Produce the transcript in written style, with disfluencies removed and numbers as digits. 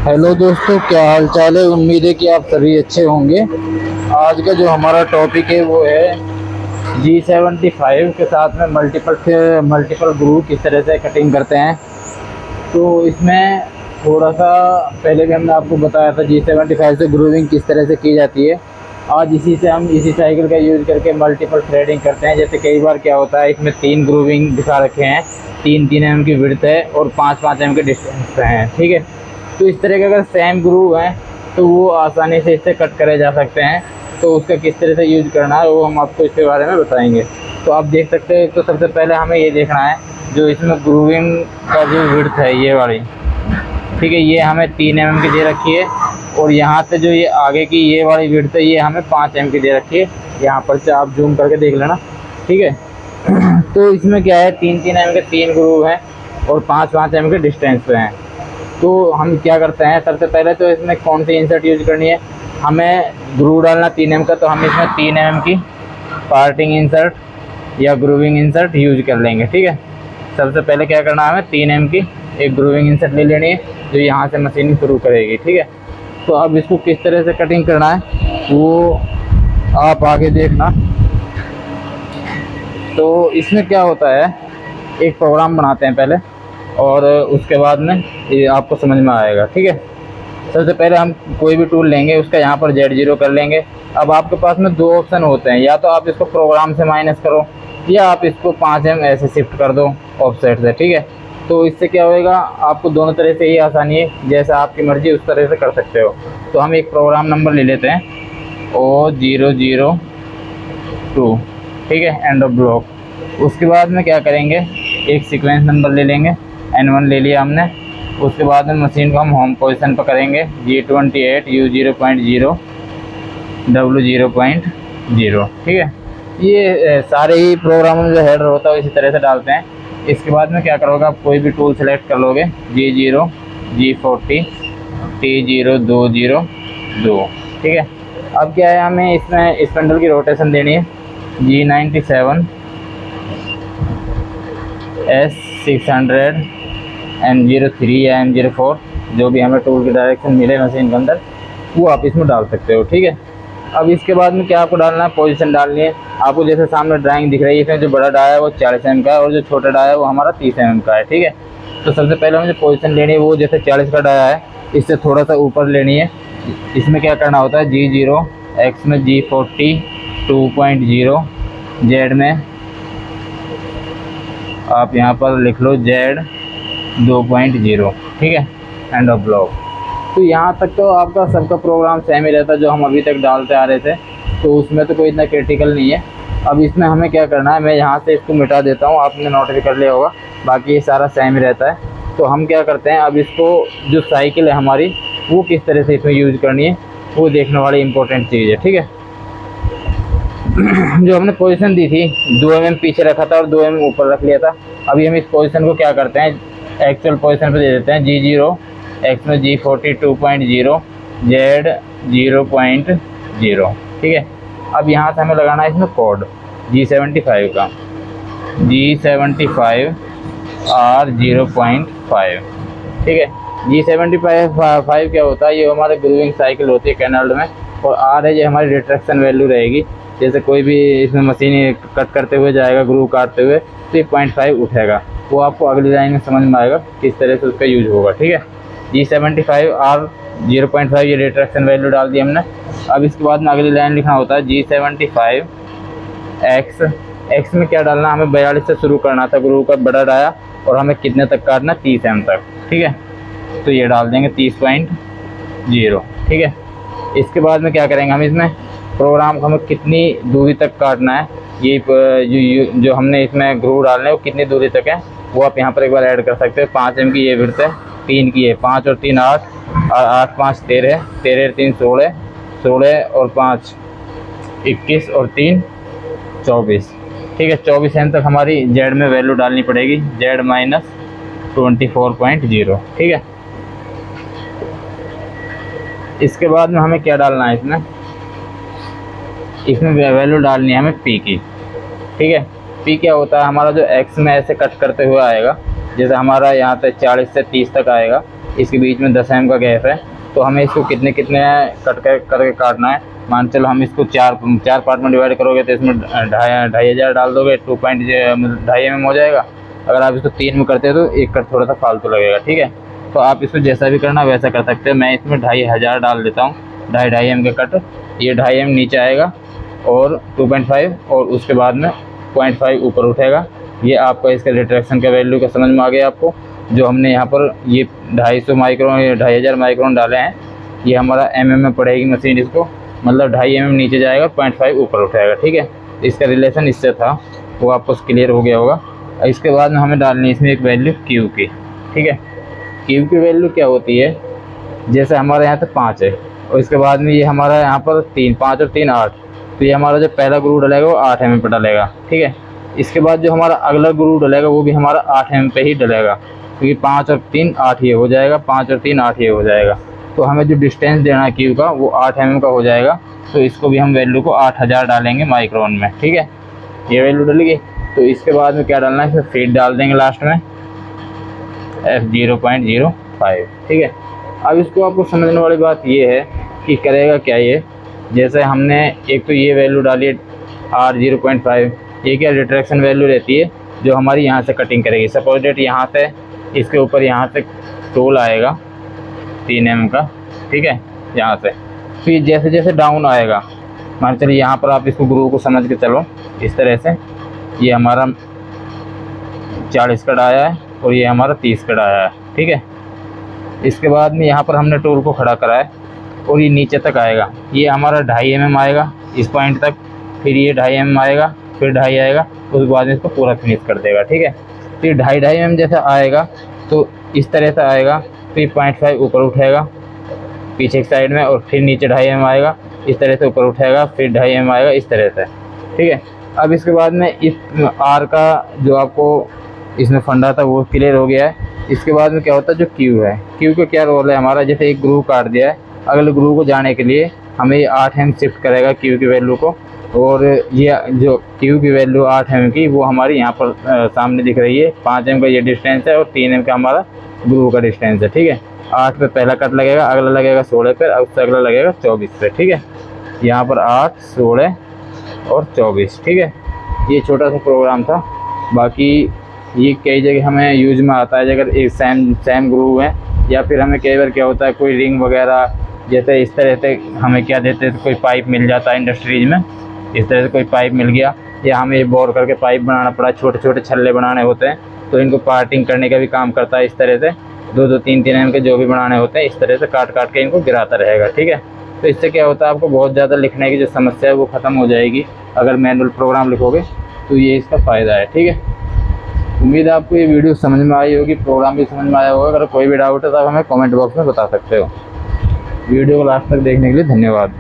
Hello दोस्तों, क्या हाल चाल है। उम्मीद है कि आप सभी अच्छे होंगे। आज का जो हमारा टॉपिक है वो है G75 के साथ में मल्टीपल ग्रुप किस तरह से कटिंग करते हैं। तो इसमें थोड़ा सा पहले भी हमने आपको बताया था G75 से ग्रूविंग किस तरह से की जाती है। आज इसी साइकिल का यूज़ करके मल्टीपल थ्रेडिंग करते हैं। जैसे कई बार क्या होता है, इसमें 3 ग्रूविंग दिखा रखे हैं, 3-3 mm की विड्थ है और 5-5 mm के डिस्टेंस पे हैं, ठीक है। तो इस तरह के अगर सेम ग्रूव हैं तो वो आसानी से इससे कट करे जा सकते हैं। तो उसका किस तरह से यूज़ करना है वो हम आपको इसके बारे में बताएंगे। तो आप देख सकते हैं, तो सबसे पहले हमें ये देखना है जो इसमें ग्रूविंग का जो विड्थ है ये वाली, ठीक है, ये हमें 3 mm की दे रखी है। और यहाँ से जो ये आगे की ये वाली विड्थ है ये हमें 5 mm की दे रखी है। यहाँ पर से आप जूम करके देख लेना, ठीक है। तो इसमें क्या है, 3-3 mm के 3 ग्रूव हैं और 5-5 mm के डिस्टेंस पे हैं। तो हम क्या करते हैं, सबसे पहले तो इसमें कौन सी इंसर्ट यूज़ करनी है, हमें ग्रूव डालना 3 mm का, तो हम इसमें 3 mm की पार्टिंग इंसर्ट या ग्रूविंग इंसर्ट यूज कर लेंगे, ठीक है। सबसे पहले क्या करना है, हमें 3 mm की एक ग्रूविंग इंसर्ट ले लेनी है जो यहाँ से मशीनिंग शुरू करेगी, ठीक है। तो अब इसको किस तरह से कटिंग करना है वो आप आगे देखना। तो इसमें क्या होता है, एक प्रोग्राम बनाते हैं पहले और उसके बाद में ये आपको समझ में आएगा, ठीक है। सबसे पहले हम कोई भी टूल लेंगे, उसका यहाँ पर Z0 कर लेंगे। अब आपके पास में 2 ऑप्शन होते हैं, या तो आप इसको प्रोग्राम से माइनस करो या आप इसको 5 mm ऐसे शिफ्ट कर दो ऑफसेट से, ठीक है। तो इससे क्या होएगा, आपको दोनों तरह से ही आसानी है, जैसा आपकी मर्जी उस तरह से कर सकते हो। तो हम एक प्रोग्राम नंबर ले लेते हैं O002, ठीक है, एंड ऑफ ब्लॉक। उसके बाद में क्या करेंगे, एक सीक्वेंस नंबर ले लेंगे, N1 ले लिया हमने। उसके बाद में मशीन को हम होम पोजीशन पर करेंगे G28 U0.0 W0.0, ठीक है। ये सारे ही प्रोग्रामों में जो हेडर होता है इसी तरह से डालते हैं। इसके बाद में क्या करोगे, आप कोई भी टूल सेलेक्ट कर लोगे, G0 G40 T0202, ठीक है। अब क्या है, हमें इसमें स्पेंडल की रोटेशन देनी है G97 S600 M03 या M04, जो भी हमें टूल की डायरेक्शन मिले मशीन के अंदर वो आप इसमें डाल सकते हो, ठीक है। अब इसके बाद में क्या आपको डालना है, पोजीशन डालनी है। आपको जैसे सामने ड्राइंग दिख रही है, इसमें जो बड़ा डाया है वो 40 mm का है और जो छोटा डाया है वो हमारा 30 mm का है, ठीक है। तो सबसे पहले हमें जो पोजीशन लेनी है वो जैसे 40 का डाया है इससे थोड़ा सा ऊपर लेनी है। इसमें क्या करना होता है, G0 X में G40 2.0 Z में आप यहाँ पर लिख लो Z 2.0, ठीक है, एंड ऑफ ब्लॉक। तो यहाँ तक तो आपका सबका प्रोग्राम सेम ही रहता है जो हम अभी तक डालते आ रहे थे, तो उसमें तो कोई इतना क्रिटिकल नहीं है। अब इसमें हमें क्या करना है, मैं यहाँ से इसको मिटा देता हूँ, आपने नोट भी कर लिया होगा, बाकी ये सारा सेम ही रहता है। तो हम क्या करते हैं, अब इसको जो साइकिल है हमारी वो किस तरह से इसमें यूज़ करनी है वो देखने वाली इंपॉर्टेंट चीज़ है, ठीक है। जो हमने पोजीशन दी थी 2 mm पीछे रखा था और 2 mm ऊपर रख लिया था। अभी हम इस पोजीशन को क्या करते हैं, एक्चुअल पोजीशन पे दे देते हैं G0 X में G40 2.0 Z 0.0, ठीक है। अब यहाँ से हमें लगाना है इसमें कोड G75 का, G75 R 0.5, ठीक है। G75 क्या होता है, ये हमारे ग्रूविंग साइकिल होती है कैनाल्ड में, और R है ये हमारी रिट्रैक्शन वैल्यू रहेगी। जैसे कोई भी इसमें मशीन कट करते हुए जाएगा ग्रूव काटते हुए तो ये 0.5 उठेगा, वो आपको अगली लाइन में समझ में आएगा किस तरह से उसका यूज होगा, ठीक है। G75 R 0.5 ये रिट्रैक्शन वैल्यू डाल दी हमने। अब इसके बाद में अगली लाइन लिखना होता है G75 X में क्या डालना, हमें 42 से शुरू करना था ग्रूव का बड़ा डाया और हमें कितने तक काटना, 30 mm तक, ठीक है। तो ये डाल देंगे 30.0, ठीक है। इसके बाद में क्या करेंगे, हम इसमें प्रोग्राम को हमें कितनी दूरी तक काटना है, ये जो हमने इसमें ग्रूव डालने हैं वो कितनी दूरी तक है वो आप यहाँ पर एक बार ऐड कर सकते हो। 5 mm की ये विड्थ है, 3 की है, 5 और 3 8 और 8 5 13, 13 3 16, 16 और 5 21 और 3 24, ठीक है। 24 mm तक हमारी Z में वैल्यू डालनी पड़ेगी, Z माइनस 24.0, ठीक है। इसके बाद में हमें क्या डालना है, इसमें वैल्यू डालनी है हमें P की, ठीक है। P क्या होता है, हमारा जो X में ऐसे कट करते हुए आएगा, जैसे हमारा यहाँ से 40 से 30 तक आएगा इसके बीच में 10 mm का गैप है। तो हमें इसको कितने कितने करके काटना है। मान चलो हम इसको चार पार्ट में डिवाइड करोगे तो इसमें 2500 डाल दोगे, 2.5 mm हो जाएगा। अगर आप इसको 3 में करते हो तो एक कट थोड़ा सा फालतू लगेगा, ठीक है। तो आप इसको जैसा भी करना वैसा कर सकते हो। मैं इसमें 2500 डाल देता हूँ, 2.5 mm का कट। ये 2.5 mm नीचे आएगा और 2.5, और उसके बाद में 0.5 ऊपर उठेगा। ये आपका इसका रिट्रैक्शन का वैल्यू का समझ में आ गया आपको। जो हमने यहाँ पर ये 250 माइक्रोन या 2500 माइक्रोन डाले हैं, ये हमारा mm में पड़ेगी मशीन इसको, मतलब 2.5 mm नीचे जाएगा, 0.5 ऊपर उठाएगा, ठीक है। इसका रिलेशन इससे था, वो आपको क्लियर हो गया होगा। इसके बाद में हमें डालनी है इसमें एक वैल्यू क्यू की, ठीक है। क्यू की वैल्यू क्या होती है, जैसे हमारे यहाँ पे 5 है और इसके बाद में ये हमारा यहाँ पर 3, 5 और 3 8, तो ये हमारा जो पहला ग्रू डलेगा वो 8 mm पे डलेगा, ठीक है। इसके बाद जो हमारा अगला ग्रू डलेगा वो भी हमारा 8 mm पे ही डलेगा, क्योंकि 5 और 3 8 ये हो जाएगा, 5 और 3 8 ये हो जाएगा। तो हमें जो डिस्टेंस देना है क्यू का वो 8 mm का हो जाएगा। तो इसको भी हम वैल्यू को 8000 डालेंगे माइक्रोन में, ठीक है। ये वैल्यू डलेगी। तो इसके बाद में क्या डालना है, इसमें फीट डाल देंगे लास्ट में, F0.05, ठीक है। अब इसको आपको समझने वाली बात ये है कि करेगा क्या ये, जैसे हमने एक तो ये वैल्यू डाली है R0.5, ये क्या रिट्रैक्शन वैल्यू रहती है जो हमारी यहाँ से कटिंग करेगी। सपोज डेट यहाँ से इसके ऊपर यहाँ से टोल आएगा 3 mm का, ठीक है, यहाँ से। फिर जैसे जैसे डाउन आएगा, मान चलिए यहाँ पर आप इसको ग्रू को समझ के चलो इस तरह से, ये हमारा 40 कट आया है और ये हमारा 30 कट आया है, ठीक है। इसके बाद में यहाँ पर हमने टूल को खड़ा करा है और ये नीचे तक आएगा, ये हमारा 2.5 mm आएगा इस पॉइंट तक, फिर ये 2.5 mm आएगा, फिर 2.5 आएगा, उसके बाद इसको पूरा फिनिश कर देगा, ठीक है। फिर 2.5 mm जैसा आएगा तो इस तरह से आएगा, फिर 0.5 ऊपर उठेगा पीछे की साइड में, और फिर नीचे 2.5 mm आएगा, इस तरह से ऊपर उठेगा, फिर 2.5 mm आएगा इस तरह से, ठीक है। अब इसके बाद में इस आर का जो आपको इसमें फंडा था वो क्लियर हो गया है। इसके बाद में क्या होता है, जो क्यू है, क्यू का क्या रोल है हमारा, जैसे एक ग्रू काट दिया है, अगले ग्रू को जाने के लिए हमें ये 8 mm शिफ्ट करेगा क्यू की वैल्यू को, और ये जो क्यू की वैल्यू 8 mm की वो हमारी यहाँ पर सामने दिख रही है। 5 mm का ये डिस्टेंस है और 3 mm का हमारा ग्रू का डिस्टेंस है, ठीक है। 8 पे पहला कट लगेगा, अगला लगेगा 16 पे, उससे अगला लगेगा 24 पे, ठीक है। यहाँ पर 8, 16 और 24, ठीक है। ये छोटा सा प्रोग्राम था। बाकी ये कई जगह हमें यूज में आता है, अगर एक सेम ग्रू है, या फिर हमें कई बार क्या होता है कोई रिंग वगैरह जैसे इस तरह से हमें क्या देते हैं, कोई पाइप मिल जाता है इंडस्ट्रीज में, इस तरह से कोई पाइप मिल गया, या हमें ये बोर करके पाइप बनाना पड़ा, छोटे छोटे छल्ले बनाने होते हैं, तो इनको पार्टिंग करने का भी काम करता है। इस तरह से 2-2, 3-3 mm के जो भी बनाने होते हैं, इस तरह से काट काट के इनको गिराता रहेगा, ठीक है। तो इससे क्या होता है, आपको बहुत ज़्यादा लिखने की जो समस्या है वो ख़त्म हो जाएगी अगर मैनुअल प्रोग्राम लिखोगे, तो ये इसका फ़ायदा है, ठीक है। उम्मीद है आपको ये वीडियो समझ में आई होगी, प्रोग्राम भी समझ में आया होगा। अगर कोई भी डाउट है तो आप हमें कमेंट बॉक्स में बता सकते हो। वीडियो को लास्ट तक देखने के लिए धन्यवाद।